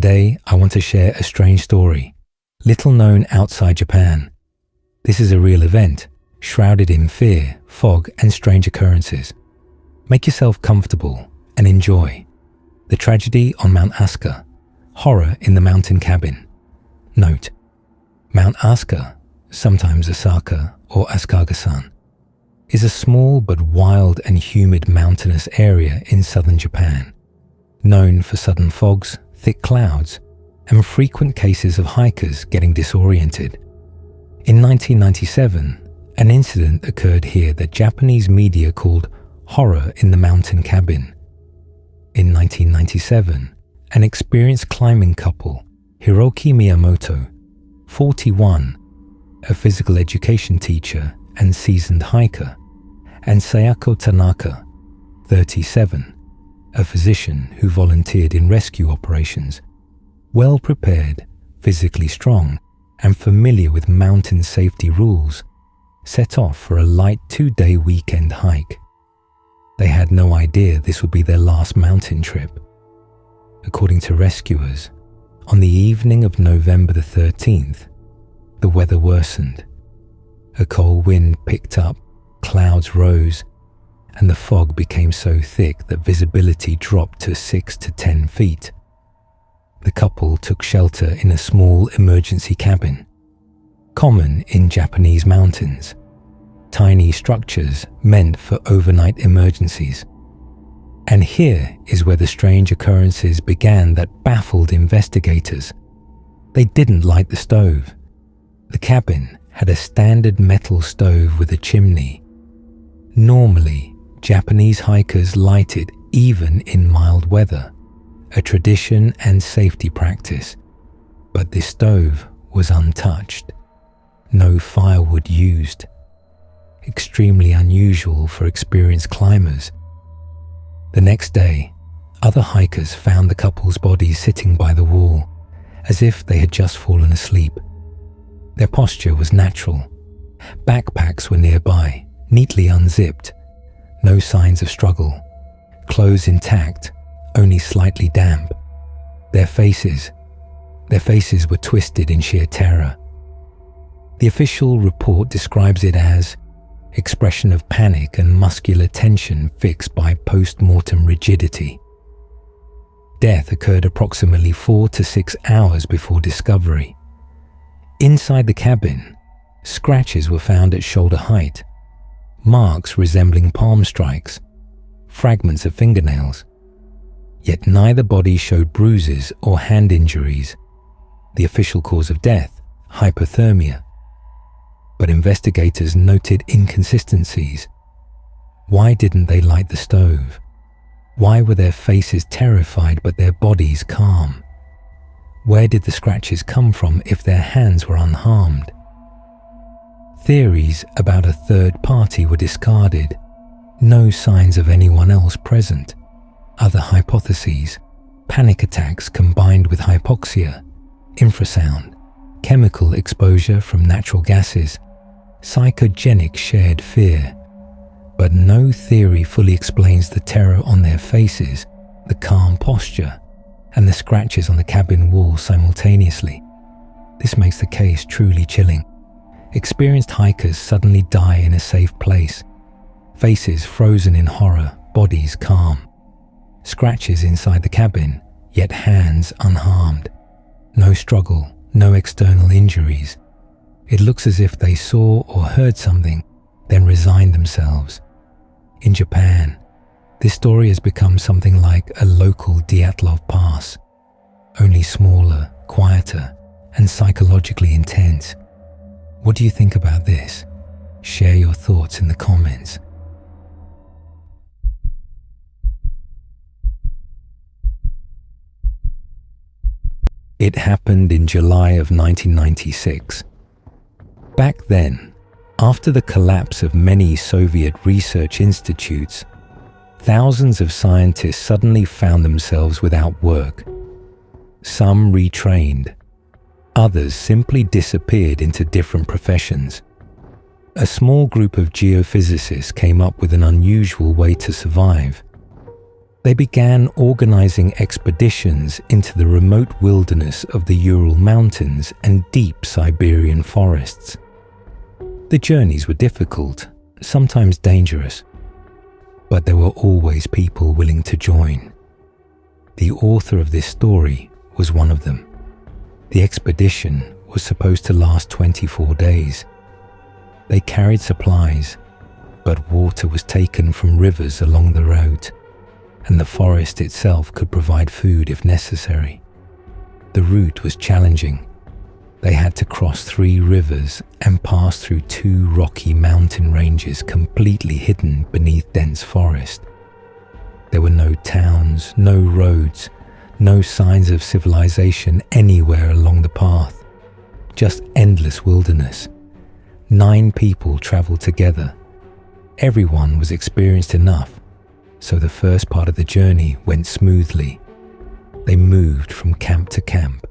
Today, I want to share a strange story, little known outside Japan. This is a real event, shrouded in fear, fog, and strange occurrences. Make yourself comfortable and enjoy. The tragedy on Mount Asuka, horror in the mountain cabin. Note: Mount Asuka, sometimes Asaka or Asukaga-san, is a small but wild and humid mountainous area in southern Japan, known for sudden fogs, thick clouds, and frequent cases of hikers getting disoriented. In 1997, an incident occurred here that Japanese media called horror in the mountain cabin. In 1997, an experienced climbing couple, Hiroki Miyamoto, 41, a physical education teacher and seasoned hiker, and Sayako Tanaka, 37, a physician who volunteered in rescue operations, well prepared, physically strong, and familiar with mountain safety rules, set off for a light 2-day weekend hike. They had no idea this would be their last mountain trip. According to rescuers, on the evening of November the 13th, the weather worsened. A cold wind picked up, clouds rose, and the fog became so thick that visibility dropped to 6 to 10 feet. The couple took shelter in a small emergency cabin, common in Japanese mountains, tiny structures meant for overnight emergencies. And here is where the strange occurrences began that baffled investigators. They didn't light the stove. The cabin had a standard metal stove with a chimney. Normally, Japanese hikers light it even in mild weather, a tradition and safety practice. But this stove was untouched. No firewood used. Extremely unusual for experienced climbers. The next day, other hikers found the couple's bodies sitting by the wall, as if they had just fallen asleep. Their posture was natural. Backpacks were nearby, neatly unzipped. No signs of struggle. Clothes intact, only slightly damp. Their faces were twisted in sheer terror. The official report describes it as expression of panic and muscular tension fixed by post-mortem rigidity. Death occurred approximately 4 to 6 hours before discovery. Inside the cabin, scratches were found at shoulder height, marks resembling palm strikes, fragments of fingernails. Yet neither body showed bruises or hand injuries. The official cause of death, hypothermia. But investigators noted inconsistencies. Why didn't they light the stove? Why were their faces terrified but their bodies calm? Where did the scratches come from if their hands were unharmed? Theories about a third party were discarded. No signs of anyone else present. Other hypotheses: panic attacks combined with hypoxia, infrasound, chemical exposure from natural gases, psychogenic shared fear. But no theory fully explains the terror on their faces, the calm posture, and the scratches on the cabin wall simultaneously. This makes the case truly chilling. Experienced hikers suddenly die in a safe place. Faces frozen in horror, bodies calm. Scratches inside the cabin, yet hands unharmed. No struggle, no external injuries. It looks as if they saw or heard something, then resigned themselves. In Japan, this story has become something like a local Dyatlov Pass, only smaller, quieter, and psychologically intense. What do you think about this? Share your thoughts in the comments. It happened in July of 1996. Back then, after the collapse of many Soviet research institutes, thousands of scientists suddenly found themselves without work. Some retrained. Others simply disappeared into different professions. A small group of geophysicists came up with an unusual way to survive. They began organizing expeditions into the remote wilderness of the Ural Mountains and deep Siberian forests. The journeys were difficult, sometimes dangerous, but there were always people willing to join. The author of this story was one of them. The expedition was supposed to last 24 days. They carried supplies, but water was taken from rivers along the route, and the forest itself could provide food if necessary. The route was challenging. They had to cross 3 rivers and pass through 2 rocky mountain ranges completely hidden beneath dense forest. There were no towns, no roads, no signs of civilization anywhere along the path. Just endless wilderness. 9 people traveled together. Everyone was experienced enough, so the first part of the journey went smoothly. They moved from camp to camp,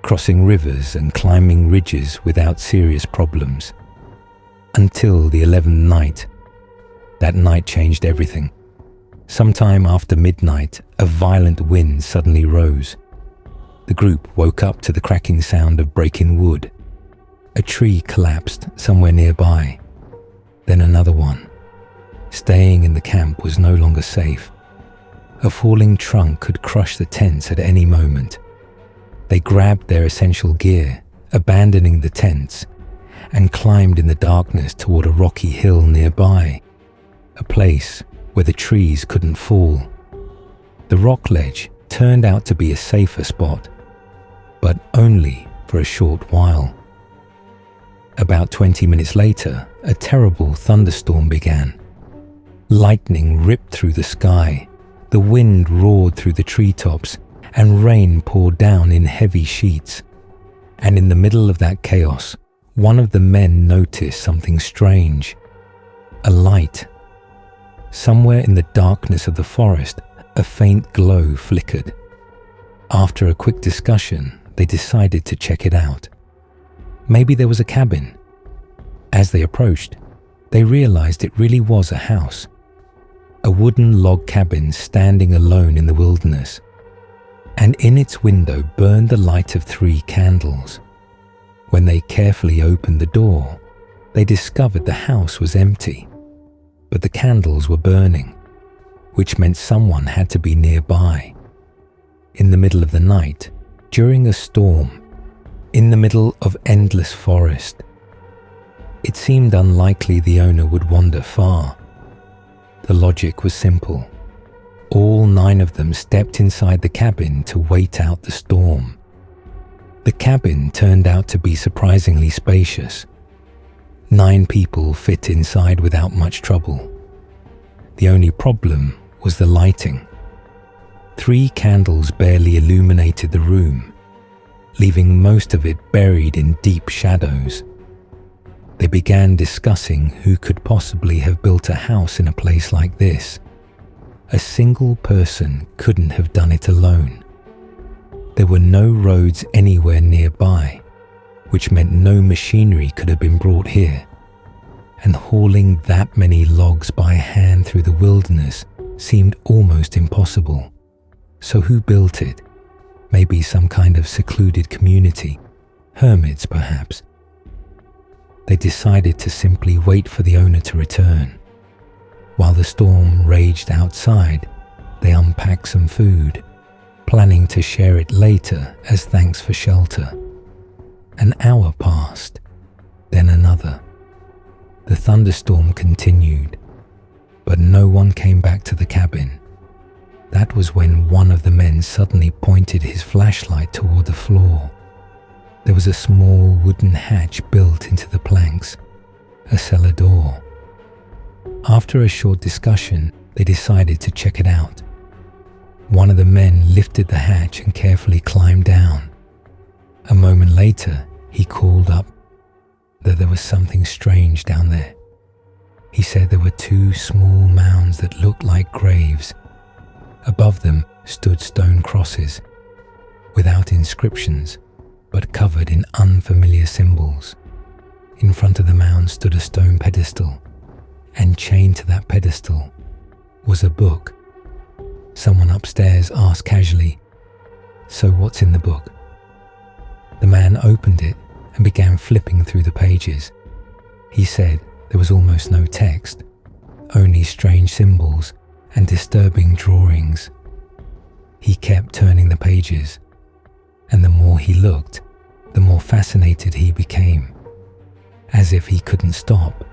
crossing rivers and climbing ridges without serious problems. Until the 11th night. That night changed everything. Sometime after midnight, a violent wind suddenly rose. The group woke up to the cracking sound of breaking wood. A tree collapsed somewhere nearby. Then another one. Staying in the camp was no longer safe. A falling trunk could crush the tents at any moment. They grabbed their essential gear, abandoning the tents, and climbed in the darkness toward a rocky hill nearby, a place where the trees couldn't fall. The rock ledge turned out to be a safer spot, but only for a short while. About 20 minutes later, a terrible thunderstorm began. Lightning ripped through the sky, the wind roared through the treetops, and rain poured down in heavy sheets. And in the middle of that chaos, one of the men noticed something strange. A light. Somewhere in the darkness of the forest, a faint glow flickered. After a quick discussion, they decided to check it out. Maybe there was a cabin. As they approached, they realized it really was a house. A wooden log cabin standing alone in the wilderness, and in its window burned the light of 3 candles. When they carefully opened the door, they discovered the house was empty, but the candles were burning, which meant someone had to be nearby. In the middle of the night, during a storm, in the middle of endless forest, it seemed unlikely the owner would wander far. The logic was simple. All 9 of them stepped inside the cabin to wait out the storm. The cabin turned out to be surprisingly spacious. 9 people fit inside without much trouble. The only problem was the lighting. 3 candles barely illuminated the room, leaving most of it buried in deep shadows. They began discussing who could possibly have built a house in a place like this. A single person couldn't have done it alone. There were no roads anywhere nearby, which meant no machinery could have been brought here. And hauling that many logs by hand through the wilderness seemed almost impossible. So who built it? Maybe some kind of secluded community, hermits perhaps. They decided to simply wait for the owner to return. While the storm raged outside, they unpacked some food, planning to share it later as thanks for shelter. An hour passed, then another. The thunderstorm continued, but no one came back to the cabin. That was when one of the men suddenly pointed his flashlight toward the floor. There was a small wooden hatch built into the planks, a cellar door. After a short discussion, they decided to check it out. One of the men lifted the hatch and carefully climbed down. A moment later, he called up that there was something strange down there. He said there were 2 small mounds that looked like graves. Above them stood stone crosses, without inscriptions, but covered in unfamiliar symbols. In front of the mound stood a stone pedestal, and chained to that pedestal was a book. Someone upstairs asked casually, "So what's in the book?" The man opened it and began flipping through the pages. He said there was almost no text, only strange symbols and disturbing drawings. He kept turning the pages, and the more he looked, the more fascinated he became. As if he couldn't stop,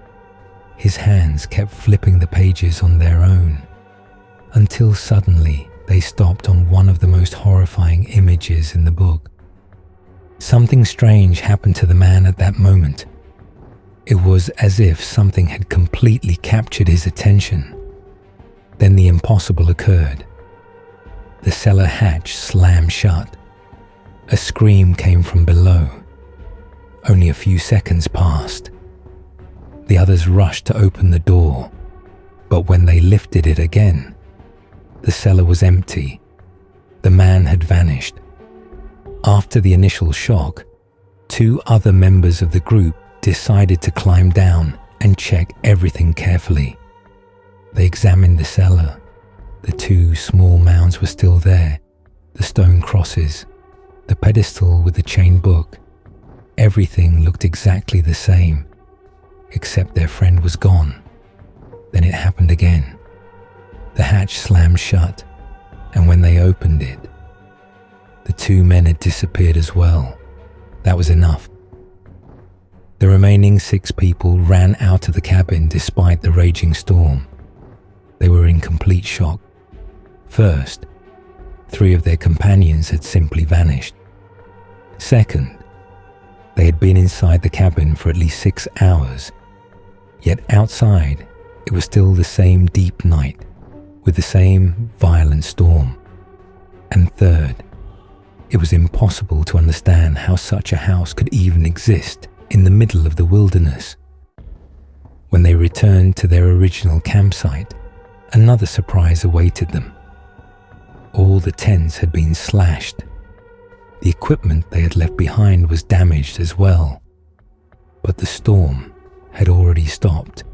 his hands kept flipping the pages on their own, until suddenly they stopped on one of the most horrifying images in the book. Something strange happened to the man at that moment. It was as if something had completely captured his attention. Then the impossible occurred. The cellar hatch slammed shut. A scream came from below. Only a few seconds passed. The others rushed to open the door, but when they lifted it again, the cellar was empty. The man had vanished. After the initial shock, 2 other members of the group decided to climb down and check everything carefully. They examined the cellar. The 2 small mounds were still there, the stone crosses, the pedestal with the chained book. Everything looked exactly the same, except their friend was gone. Then it happened again. The hatch slammed shut, and when they opened it, the 2 men had disappeared as well. That was enough. The remaining 6 people ran out of the cabin despite the raging storm. They were in complete shock. First, 3 of their companions had simply vanished. Second, they had been inside the cabin for at least 6 hours, yet outside it was still the same deep night with the same violent storm. And third, it was impossible to understand how such a house could even exist in the middle of the wilderness. When they returned to their original campsite, another surprise awaited them. All the tents had been slashed. The equipment they had left behind was damaged as well. But the storm had already stopped,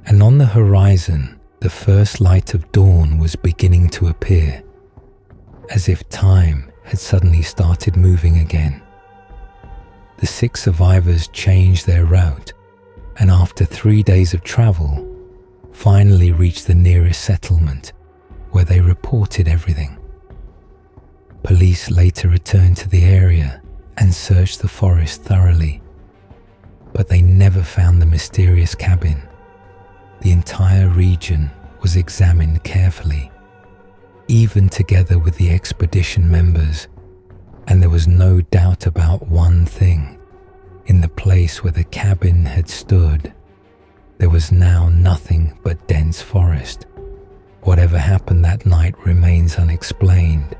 and on the horizon, the first light of dawn was beginning to appear, as if time had suddenly started moving again. The 6 survivors changed their route, and after 3 days of travel, finally reached the nearest settlement, where they reported everything. Police later returned to the area and searched the forest thoroughly, but they never found the mysterious cabin. The entire region was examined carefully, even together with the expedition members, and there was no doubt about one thing. In the place where the cabin had stood, there was now nothing but dense forest. Whatever happened that night remains unexplained,